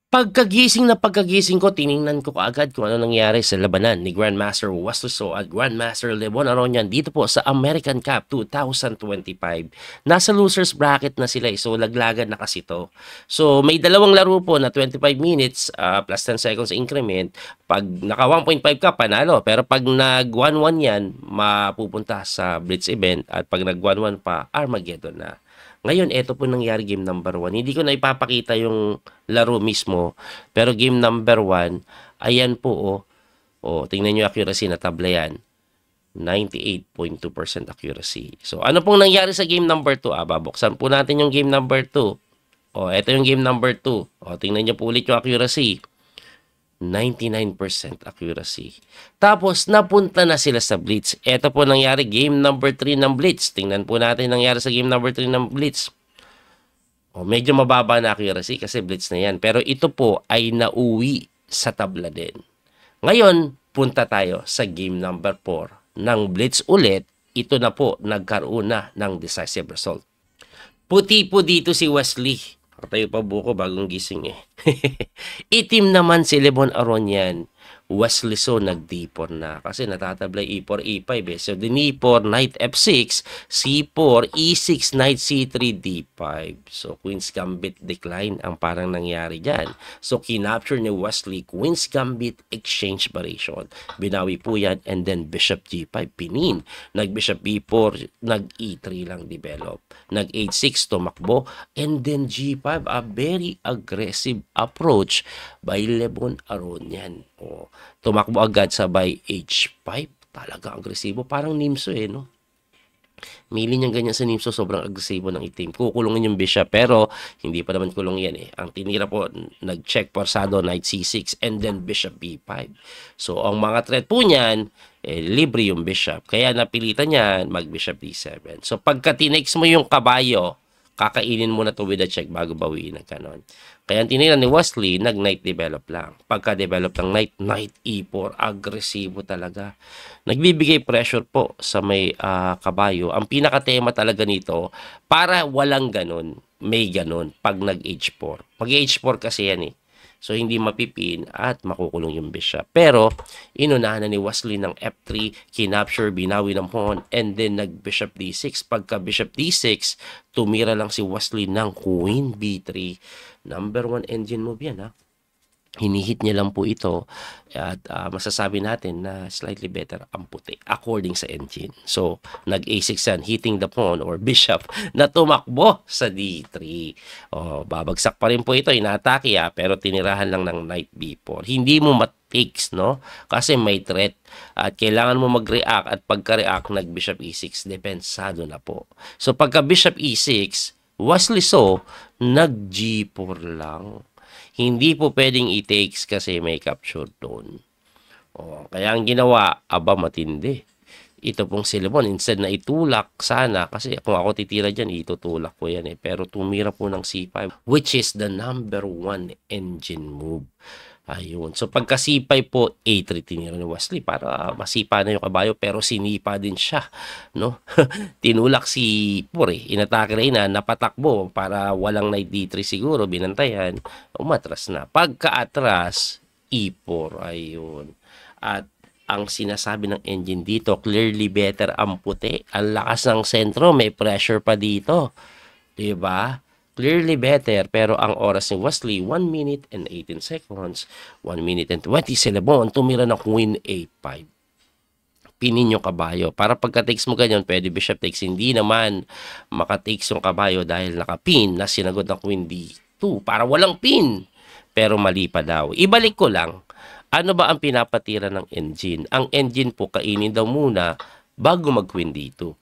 Pagkagising ko, tiningnan ko kaagad kung ano nangyari sa labanan ni Grandmaster Wesley at Grandmaster Lebon Aronian dito po sa American Cup 2025. Nasa losers bracket na sila, so laglagan na kasi to. So may dalawang laro po na 25 minutes plus 10 seconds increment. Pag naka 1.5 ka, panalo. Pero pag nag 1-1 yan, mapupunta sa Blitz event, at pag nag 1-1 pa, Armageddon na. Ngayon, eto po nangyari game number 1. Hindi ko na ipapakita yung laro mismo, pero game number 1, ayan po, tingnan nyo accuracy na tabla yan. 98.2% accuracy. So, ano pong nangyari sa game number 2? Babuksan po natin yung game number 2. Eto yung game number 2. Tingnan nyo po ulit yung accuracy. 99% accuracy. Tapos, napunta na sila sa Blitz. Ito po nangyari, game number 3 ng Blitz. Tingnan po natin nangyari sa game number 3 ng Blitz. Medyo mababa na accuracy kasi Blitz na yan. Pero ito po ay nauwi sa tabla din. Ngayon, punta tayo sa game number 4 ng Blitz ulit. Ito na po, nagkaroon na ng decisive result. Puti po dito si Wesley. Nakatayo pa buko, bagong gising eh. Itim naman si Lebon Aronian. Wesley So nag-D4 na kasi natatablay E4, E5 eh. So D4, Knight F6, C4, E6, Knight C3, D5. So Queen's Gambit decline ang parang nangyari dyan. So kinapture ni Wesley Queen's Gambit exchange variation. Binawi po yan, and then Bishop G5 pinin. Nag-Bishop B4, nag-E3 lang develop. Nag-H6 tumakbo, and then G5, a very aggressive approach by Lebon Aronian. Tumakbo agad sa by H5. Talaga agresibo. Parang Nimso eh, no? Mili niyang ganyan sa Nimso, sobrang agresibo ng itim. Kukulungin yung bishop, pero hindi pa naman kulong yan eh. Ang tinira po, nag-check forsado, Knight C6, and then Bishop B5. So, ang mga threat po niyan, libre yung bishop. Kaya napilitan niya mag-Bishop D7. So, pagka tinex mo yung kabayo, kakainin mo na to with a check bago bawiin ng kanon. Kaya ang tinira ni Wesley, nag-Knight develop lang. Pagka-develop ng Knight, Knight E4, agresibo talaga. Nagbibigay pressure po sa may kabayo. Ang pinaka-tema talaga nito, para walang ganon, may ganon pag nag-H4. Pag H4 kasi yan eh. So, hindi mapipin at makukulong yung bishop. Pero, inunahan na ni Wesley ng F3, kinapture, binawi ng pawn, and then nag-Bishop D6. Pagka Bishop D6, tumira lang si Wesley ng Queen B3. Number 1 engine move yan, ha? Hinihit niya lang po ito, at masasabi natin na slightly better ang puti according sa engine. So, nag-A6 yan, hitting the pawn or bishop na tumakbo sa D3. Babagsak pa rin po ito, inatake pero tinirahan lang ng Knight B4. Hindi mo matakes, no? Kasi may threat at kailangan mo mag-react, at pagka-react, nag-Bishop E6, depensado na po. So, pagka Bishop E6, Wesley So, nag-G4 lang. Hindi po pwedeng i-takes kasi may capture doon. Kaya ang ginawa, matindi. Ito pong si Lebon, instead na itulak sana, kasi kung ako titira dyan, itutulak ko yan eh. Pero tumira po ng C5, which is the number 1 engine move. Ayun. So, pagka C5 po, A3 tinira ni Wesley para masipa na yung kabayo, pero sinipa din siya, no? Tinulak si Pure, inatake na napatakbo para walang Knight D3 siguro, binantayan, umatras na. Pagka-atras, E4, ayun. At ang sinasabi ng engine dito, clearly better ang puti. Ang lakas ng sentro, may pressure pa dito. Diba? Clearly better, pero ang oras ni Wesley, 1 minute and 18 seconds, 1 minute and 20 si Lebon, tumira na Queen A5. Pinin yung kabayo. Para pagka-takes mo ganyan, pwede Bishop takes. Hindi naman maka-takes yung kabayo dahil naka-pin na sinagot ng Queen D2 para walang pin. Pero mali pa daw. Ibalik ko lang, ano ba ang pinapatira ng engine? Ang engine po, kainin daw muna bago mag-Queen D2.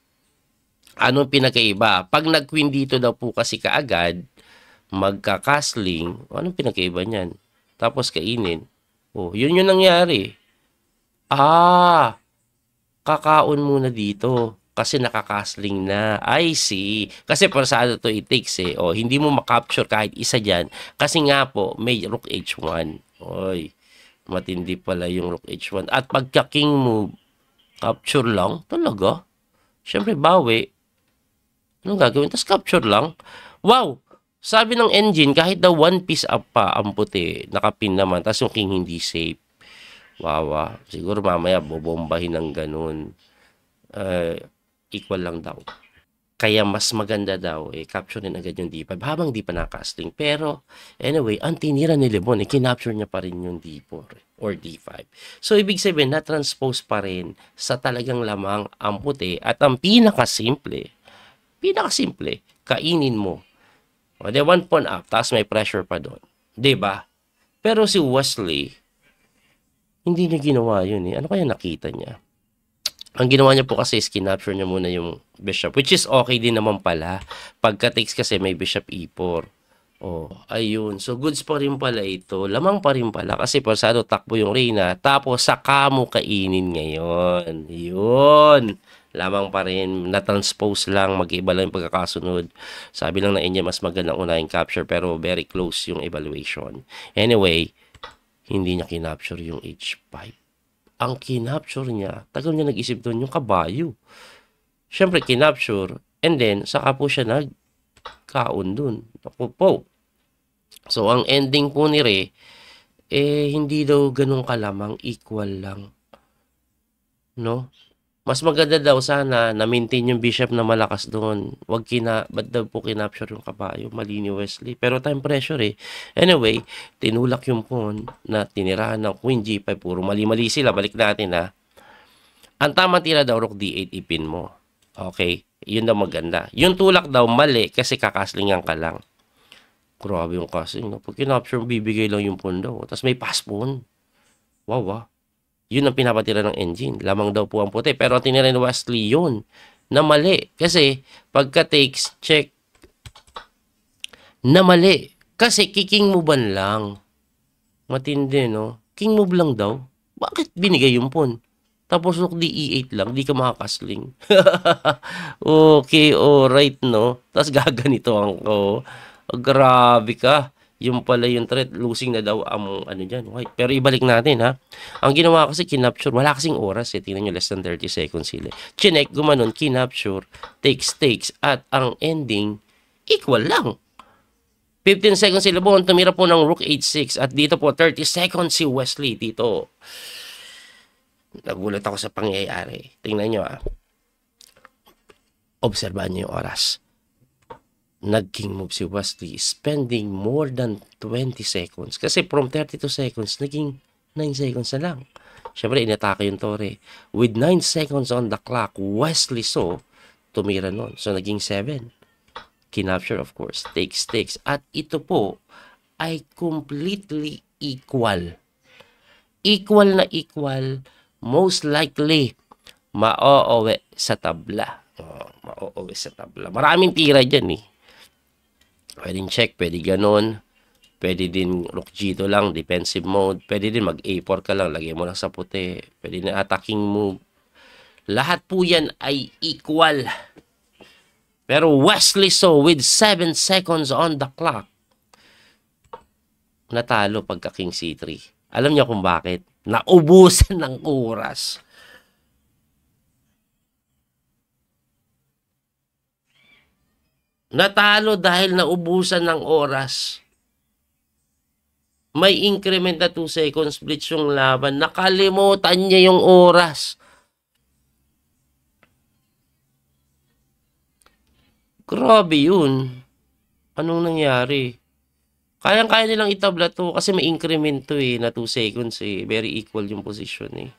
Anong pinakaiba? Pag nag-Queen dito daw po kasi kaagad, magka-castling, anong pinakaiba niyan? Tapos kainin. Yun yung nangyari. Kakaon muna dito kasi nakakastling na. I see. Kasi pasado to it-takes eh. Hindi mo makapture kahit isa dyan. Kasi nga po, may Rook H1. Matindi pala yung Rook H1. At pagka-king move, capture lang. Talaga? Siyempre, bawi. Anong gagawin? Tapos capture lang. Wow! Sabi ng engine, kahit daw one piece up pa ang puti, nakapin naman, tapos yung king hindi safe. Wawa. Siguro mamaya bobombahin ng ganun. Equal lang daw. Kaya mas maganda daw, capturein agad yung D5 habang di pa nakasling. Pero, anyway, ang tinira ni Lebon, kinapture niya pa rin yung D4 or D5. So, ibig sabihin, na-transpose pa rin sa talagang lamang ang puti at ang pinakasimple, kainin mo. O, de, one pawn up, tapos may pressure pa doon. Diba? Pero si Wesley, hindi niya ginawa yun eh. Ano kaya nakita niya? Ang ginawa niya po kasi is kinapture niya muna yung bishop, which is okay din naman pala. Pagka takes kasi may bishop e4. Oh, ayun. So, goods pa rin pala ito. Lamang pa rin pala kasi pasado takbo yung reyna. Tapos, saka mo kainin ngayon. Yun. Lamang pa rin. Na-transpose lang. Mag-iba lang yung pagkakasunod. Sabi lang na inyo, mas magandang unahing capture pero very close yung evaluation. Anyway, hindi niya kinapture yung h5. Ang kinapture niya, tagal niya nag-isip doon, yung kabayo. Siyempre, kinapture, and then, saka po siya nagkaon doon. Po. So, ang ending po ni Re, hindi daw ganun kalamang, equal lang. No? Mas maganda daw sana na-maintain yung bishop na malakas doon. Ba't daw po kinapture yung kabayo? Mali ni Wesley. Pero time pressure eh. Anyway, tinulak yung pawn na tinirahan ng queen g5. Puro mali-mali sila. Balik natin ha. Ang tama tira daw, rook d8 ipin mo. Okay? Yun daw maganda. Yung tulak daw mali kasi kakaslingan ka lang. Grabe yung casting. No? Pag kinapture, bibigay lang yung pawn daw. Tapos may pass pawn. Wow. Yun ang pinapatira ng engine. Lamang daw po ang puti. Pero tinira ni Wesley yun na mali. Kasi pagka takes, check na mali. Kasi kicking move lang. Matindi, no? King move lang daw. Bakit binigay yung pawn? Tapos rook d8 lang, di ka makakasling. Okay, alright, no? Tapos gaganito ang ko. Grabe ka. Yung pala yung threat, losing na daw ang ano dyan. Okay. Pero ibalik natin ha. Ang ginawa kasi kinapture, wala kasing oras eh. Tingnan nyo, less than 30 seconds sila. Chinek, gumanon, kinapture, takes, at ang ending, equal lang. 15 seconds sila po, tumira po ng rook h6 at dito po 30 seconds si Wesley dito. Nagulat ako sa pangyayari. Tingnan nyo ha. Obserbahan nyo yung oras. Nag-king move si Wesley, spending more than 20 seconds. Kasi from 32 seconds, naging 9 seconds na lang. Siyempre, inatake yung tore. With 9 seconds on the clock, Wesley tumira nun. So, naging 7. Kinapture, of course. Takes. At ito po ay completely equal. Equal na equal. Most likely, ma-o-uwi sa tabla. Ma-o-uwi sa tabla. Maraming tira dyan eh. Pwedeng check, pwede ganon. Pwede din rook g2 lang, defensive mode. Pwede din mag-a4 ka lang, lagay mo lang sa puti. Pwede din attacking move. Lahat po yan ay equal. Pero Wesley with 7 seconds on the clock, natalo pagka king c3. Alam niyo kung bakit? Naubusan ng oras. Natalo dahil naubusan ng oras. May increment na 2 seconds blitz yung laban. Nakalimutan niya yung oras. Grabe yun. Anong nangyari? Kayang-kaya nilang itabla to kasi may increment to eh, na 2 seconds eh. Very equal yung position eh.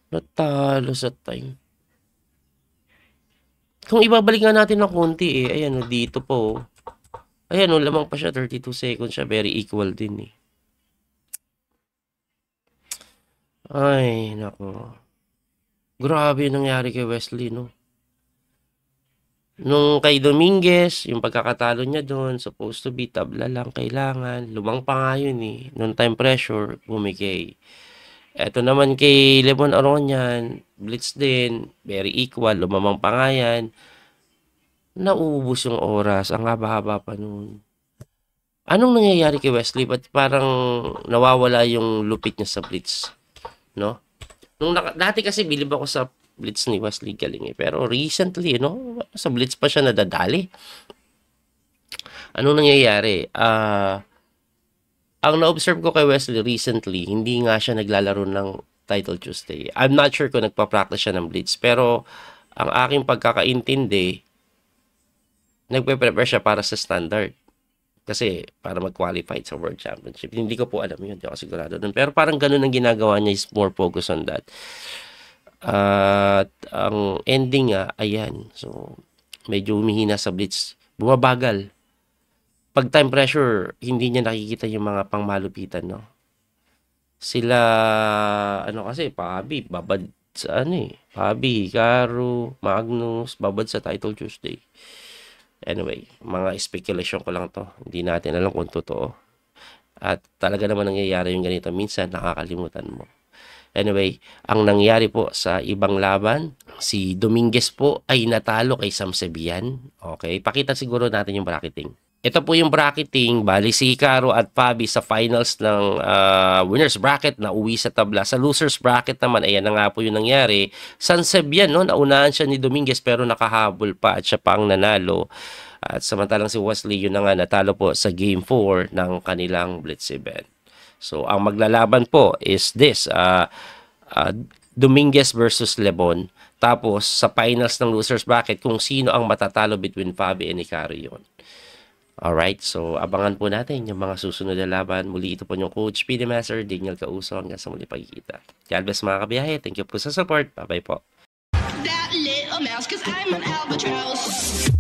Natalo sa time. Kung ibabalik nga natin ng konti eh, ayan o, dito po. Ayan o, lamang pa siya, 32 seconds siya, very equal din eh. Ay, nako. Grabe yung nangyari kay Wesley, no? Nung kay Dominguez, yung pagkakatalo niya doon, supposed to be tabla lang, kailangan. Lumang pa nga yun eh. Nung time pressure, bumigay. Eto naman kay Lebon Aronian, blitz din, very equal, lumamang pa nga yan. Nauubos yung oras, ang haba-haba pa noon. Anong nangyayari kay Wesley? Ba't parang nawawala yung lupit niya sa blitz? No? Dati kasi bilib ako sa blitz ni Wesley, galing eh. Pero recently, no? Sa blitz pa siya nadadali. Anong nangyayari? Ang na-observe ko kay Wesley recently, hindi nga siya naglalaro ng Title Tuesday. I'm not sure kung nagpa-practice siya ng Blitz, pero ang aking pagkakaintindi, nagpe-prepare siya para sa standard. Kasi para mag-qualify sa World Championship. Hindi ko po alam yun. Hindi ako sigurado dun. Pero parang ganun ang ginagawa niya, is more focus on that. At ang ending nga, ayan. So, medyo humihina sa Blitz. Bumabagal. Pag time pressure, hindi niya nakikita yung mga pangmalupitan, no? Sila, ano kasi, Pabi, babad sa Pabi, Hikaru, Magnus, babad sa Title Tuesday. Anyway, mga speculation ko lang to. Hindi natin alam kung totoo. At talaga naman nangyayari yung ganito. Minsan, nakakalimutan mo. Anyway, ang nangyari po sa ibang laban, si Dominguez po ay natalo kay Sam Sebian. Okay, pakita siguro natin yung bracketing. Ito po yung bracketing, bali si Hikaru at Fabi sa finals ng winners bracket na uwi sa tabla. Sa losers bracket naman, ayan na nga po yung nangyari. San Sebian, no, naunahan siya ni Dominguez pero nakahabol pa at siya pa ang nanalo. At samantalang si Wesley, yun na nga, natalo po sa Game 4 ng kanilang Blitz event. So, ang maglalaban po is this, Dominguez versus Lebon. Tapos, sa finals ng losers bracket, kung sino ang matatalo between Fabi and Hikaru yun. Alright, so abangan po natin yung mga susunod na laban. Muli ito po yung Coach PD Master, Daniel Causo. Hanggang sa muli pagkikita. God bless mga kabiyahe. Thank you po sa support. Bye-bye po. That little mouse, 'cause I'm an albatross.